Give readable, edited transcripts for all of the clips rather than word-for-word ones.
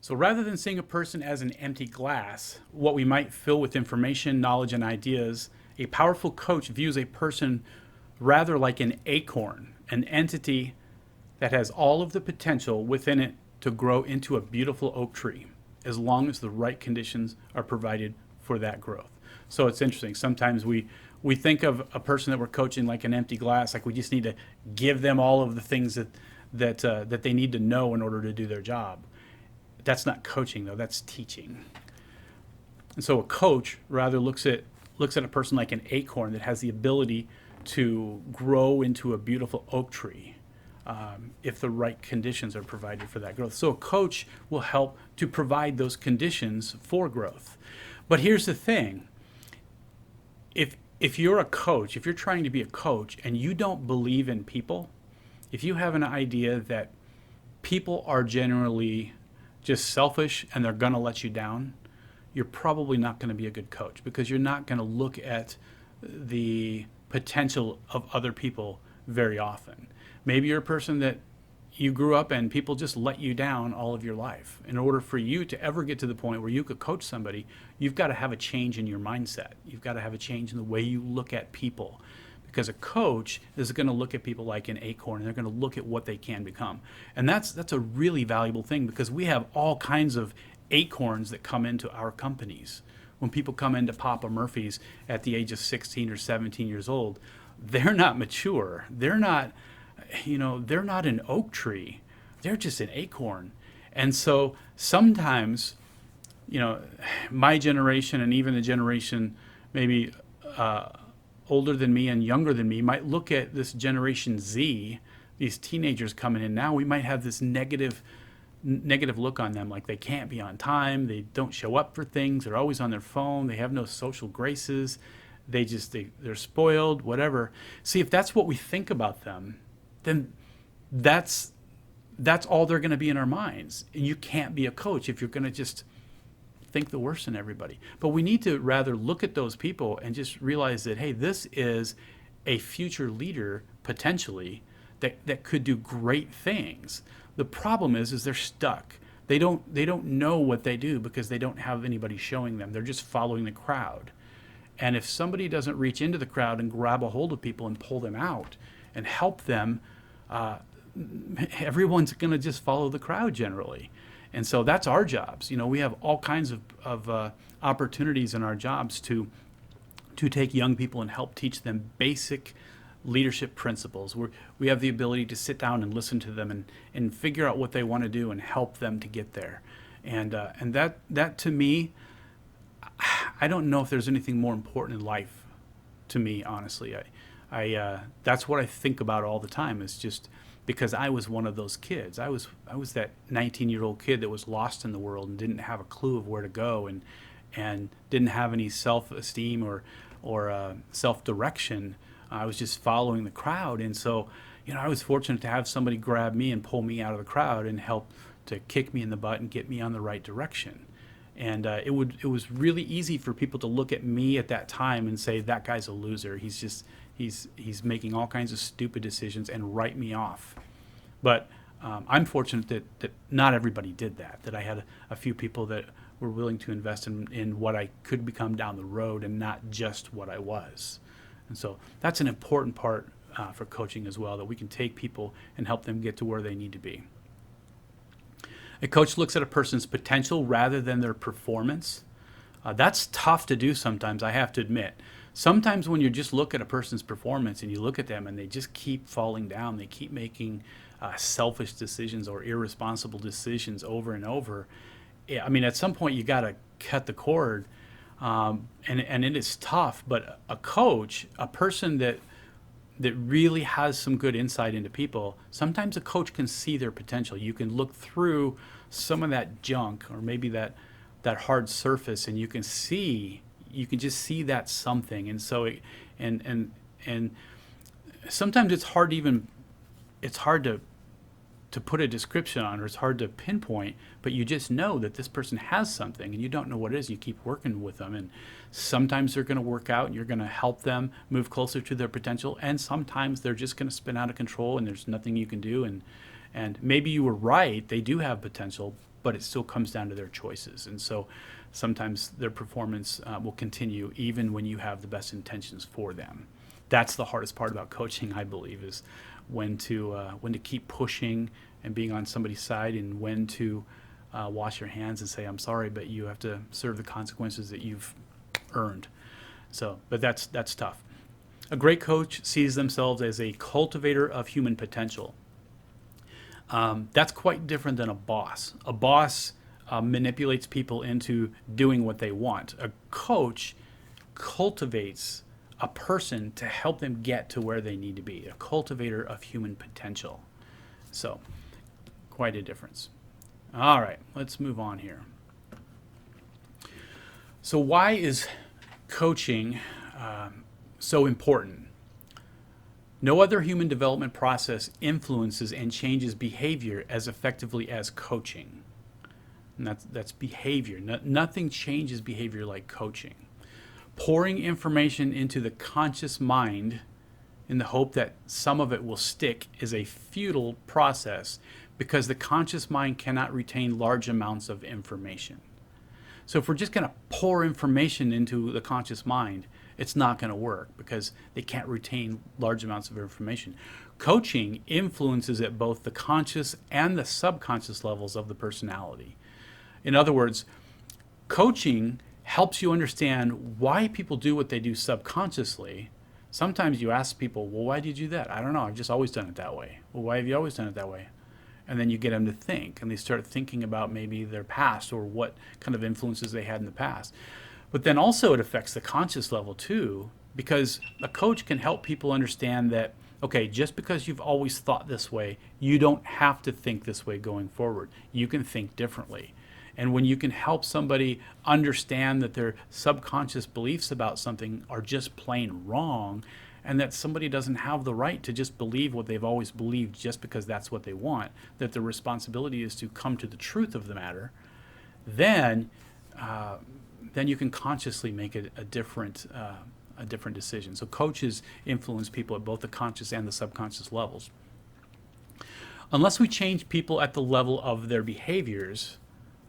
So rather than seeing a person as an empty glass, what we might fill with information, knowledge, and ideas, a powerful coach views a person rather like an acorn, an entity that has all of the potential within it to grow into a beautiful oak tree, as long as the right conditions are provided for that growth. So it's interesting. Sometimes we think of a person that we're coaching like an empty glass, like we just need to give them all of the things that they need to know in order to do their job. That's not coaching though. That's teaching. And so a coach rather looks at a person like an acorn that has the ability to grow into a beautiful oak tree, if the right conditions are provided for that growth. So a coach will help to provide those conditions for growth. But here's the thing: if you're a coach, if you're trying to be a coach and you don't believe in people, if you have an idea that people are generally just selfish and they're going to let you down, you're probably not going to be a good coach, because you're not going to look at the potential of other people very often. Maybe you're a person that you grew up and people just let you down all of your life. In order for you to ever get to the point where you could coach somebody, you've got to have a change in your mindset. You've got to have a change in the way you look at people. Because a coach is going to look at people like an acorn, and they're going to look at what they can become. And that's a really valuable thing, because we have all kinds of acorns that come into our companies. When people come into Papa Murphy's at the age of 16 or 17 years old, they're not mature. They're not an oak tree. They're just an acorn. And so sometimes, my generation and even the generation maybe older than me and younger than me might look at this Generation Z, these teenagers coming in now. We might have this negative look on them, like they can't be on time, they don't show up for things, they're always on their phone, they have no social graces, they're spoiled, whatever. See, if that's what we think about them, then that's all they're going to be in our minds. And you can't be a coach if you're going to just think the worst in everybody. But we need to rather look at those people and just realize that, hey, this is a future leader potentially that could do great things. The problem is they're stuck. They don't know what they do because they don't have anybody showing them. They're just following the crowd. And if somebody doesn't reach into the crowd and grab a hold of people and pull them out and help them, everyone's going to just follow the crowd generally. And so that's our jobs. We have all kinds of opportunities in our jobs to take young people and help teach them basic leadership principles. We have the ability to sit down and listen to them and figure out what they want to do and help them to get there. And that to me, I don't know if there's anything more important in life to me, honestly. I that's what I think about all the time, is just because I was one of those kids. I was that 19-year-old kid that was lost in the world and didn't have a clue of where to go, and didn't have any self-esteem or self-direction. I was just following the crowd. And so, I was fortunate to have somebody grab me and pull me out of the crowd and help to kick me in the butt and get me on the right direction. And it was really easy for people to look at me at that time and say, that guy's a loser. He's making all kinds of stupid decisions, and write me off. But I'm fortunate that not everybody did that, that I had a few people that were willing to invest in what I could become down the road and not just what I was. And so that's an important part for coaching as well, that we can take people and help them get to where they need to be. A coach looks at a person's potential rather than their performance. That's tough to do sometimes, I have to admit. Sometimes when you just look at a person's performance and you look at them and they just keep falling down, they keep making selfish decisions or irresponsible decisions over and over. I mean, at some point you got to cut the cord, and it is tough. But a coach, a person that really has some good insight into people, sometimes a coach can see their potential. You can look through some of that junk, or maybe that hard surface, and you can just see that something. And so and sometimes it's hard to put a description on, or it's hard to pinpoint, but you just know that this person has something and you don't know what it is. You keep working with them, and sometimes they're going to work out and you're going to help them move closer to their potential, and sometimes they're just going to spin out of control and there's nothing you can do. And maybe you were right, they do have potential, but it still comes down to their choices. And so sometimes their performance will continue even when you have the best intentions for them. That's the hardest part about coaching, I believe, is when to keep pushing and being on somebody's side, and when to wash your hands and say, I'm sorry, but you have to serve the consequences that you've earned. So, but that's tough. A great coach sees themselves as a cultivator of human potential. That's quite different than a boss. A boss manipulates people into doing what they want. A coach cultivates a person to help them get to where they need to be. A cultivator of human potential. So, quite a difference. All right, let's move on here. So why is coaching so important? No other human development process influences and changes behavior as effectively as coaching. And that's behavior. Nothing changes behavior like coaching. Pouring information into the conscious mind in the hope that some of it will stick is a futile process, because the conscious mind cannot retain large amounts of information. So if we're just going to pour information into the conscious mind, it's not going to work, because they can't retain large amounts of information. Coaching influences at both the conscious and the subconscious levels of the personality. In other words, coaching helps you understand why people do what they do subconsciously. Sometimes you ask people, well, why did you do that? I don't know, I've just always done it that way. Well, why have you always done it that way? And then you get them to think, and they start thinking about maybe their past or what kind of influences they had in the past. But then also it affects the conscious level too, because a coach can help people understand that, okay, just because you've always thought this way, you don't have to think this way going forward. You can think differently. And when you can help somebody understand that their subconscious beliefs about something are just plain wrong, and that somebody doesn't have the right to just believe what they've always believed just because that's what they want, that the responsibility is to come to the truth of the matter, then you can consciously make a different decision. So coaches influence people at both the conscious and the subconscious levels. Unless we change people at the level of their behaviors,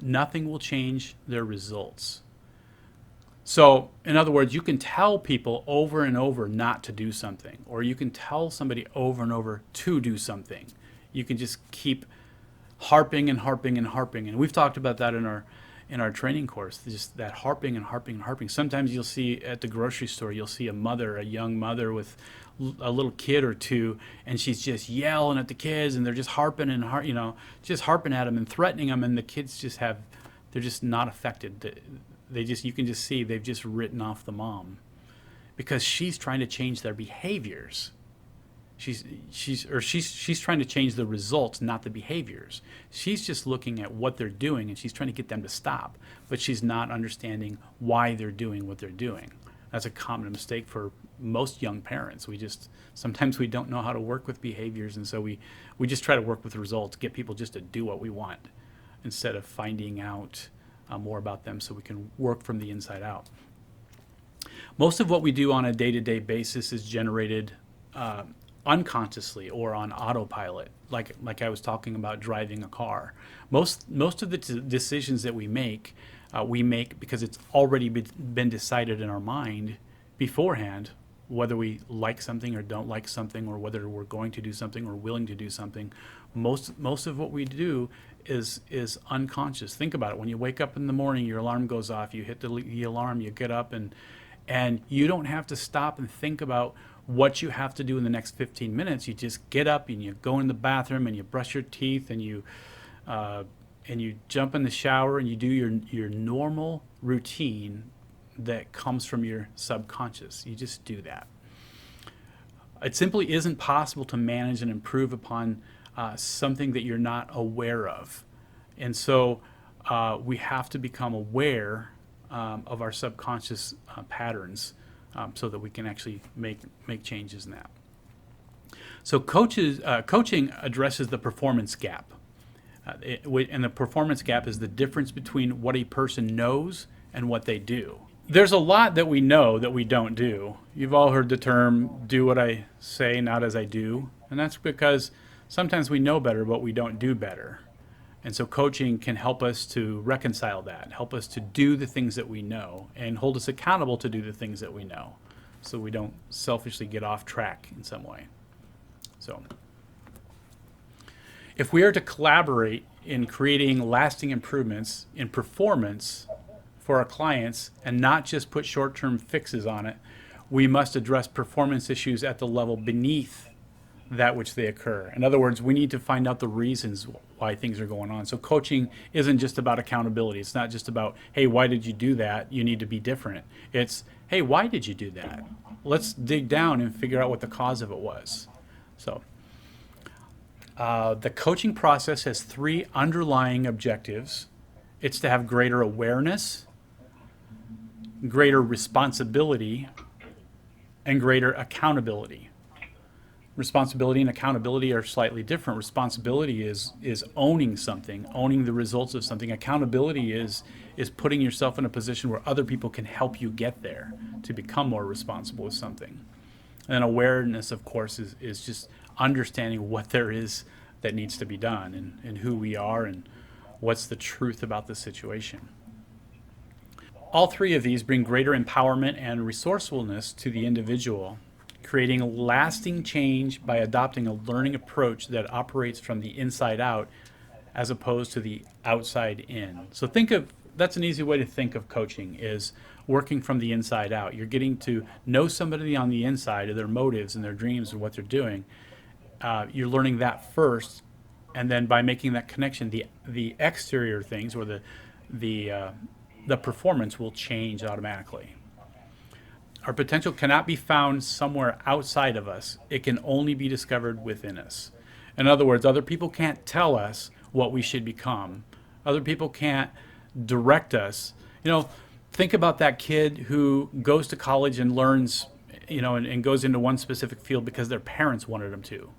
nothing will change their results. So, in other words, you can tell people over and over not to do something, or you can tell somebody over and over to do something. You can just keep harping and harping and harping. And we've talked about that in our training course, just that harping and harping and harping. Sometimes you'll see at the grocery store, you'll see a young mother with a little kid or two, and she's just yelling at the kids, and they're just harping and just harping at them and threatening them, and the kids they're just not affected. You can just see they've just written off the mom, because she's trying to change their behaviors. She's trying to change the results, not the behaviors. She's just looking at what they're doing, and she's trying to get them to stop, but she's not understanding why they're doing what they're doing. That's a common mistake for most young parents. Sometimes we don't know how to work with behaviors, and so we just try to work with results, get people just to do what we want, instead of finding out more about them so we can work from the inside out. Most of what we do on a day-to-day basis is generated unconsciously or on autopilot, like I was talking about driving a car. Most of the decisions that we make because it's already been decided in our mind beforehand, whether we like something or don't like something, or whether we're going to do something or willing to do something. Most of what we do is unconscious. Think about it. When you wake up in the morning, your alarm goes off, you hit the alarm, you get up, and you don't have to stop and think about what you have to do in the next 15 minutes. You just get up and you go in the bathroom and you brush your teeth and you jump in the shower and you do your normal routine that comes from your subconscious. You just do that. It simply isn't possible to manage and improve upon something that you're not aware of. And so we have to become aware of our subconscious patterns so that we can actually make changes in that. So coaching addresses the performance gap. And the performance gap is the difference between what a person knows and what they do. There's a lot that we know that we don't do. You've all heard the term, do what I say, not as I do. And that's because sometimes we know better, but we don't do better. And so coaching can help us to reconcile that, help us to do the things that we know, and hold us accountable to do the things that we know, so we don't selfishly get off track in some way. So if we are to collaborate in creating lasting improvements in performance for our clients and not just put short-term fixes on it, we must address performance issues at the level beneath that which they occur. In other words, we need to find out the reasons why things are going on. So coaching isn't just about accountability. It's not just about, hey, why did you do that? You need to be different. It's, hey, why did you do that? Let's dig down and figure out what the cause of it was. So the coaching process has 3 underlying objectives. It's to have greater awareness, greater responsibility, and greater accountability. Responsibility and accountability are slightly different. Responsibility is owning something, owning the results of something. Accountability is putting yourself in a position where other people can help you get there to become more responsible with something. And then awareness, of course, is just understanding what there is that needs to be done, and who we are and what's the truth about the situation. All 3 of these bring greater empowerment and resourcefulness to the individual, creating lasting change by adopting a learning approach that operates from the inside out as opposed to the outside in. So that's an easy way to think of coaching, is working from the inside out. You're getting to know somebody on the inside of their motives and their dreams and what they're doing. You're learning that first, and then by making that connection, the exterior things or the performance will change automatically. Our potential cannot be found somewhere outside of us. It can only be discovered within us. In other words, other people can't tell us what we should become. Other people can't direct us. Think about that kid who goes to college and learns, and goes into one specific field because their parents wanted them to.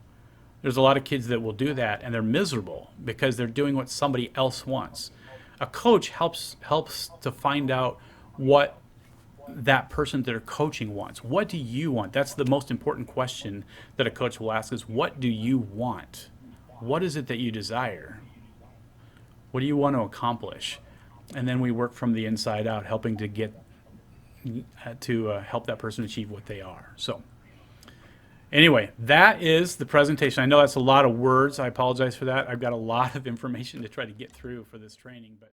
There's a lot of kids that will do that, and they're miserable because they're doing what somebody else wants. A coach helps to find out what that person that they're coaching wants. What do you want? That's the most important question that a coach will ask, is what do you want? What is it that you desire? What do you want to accomplish? And then we work from the inside out, helping to help that person achieve what they are. So anyway, that is the presentation. I know that's a lot of words. I apologize for that. I've got a lot of information to try to get through for this training, but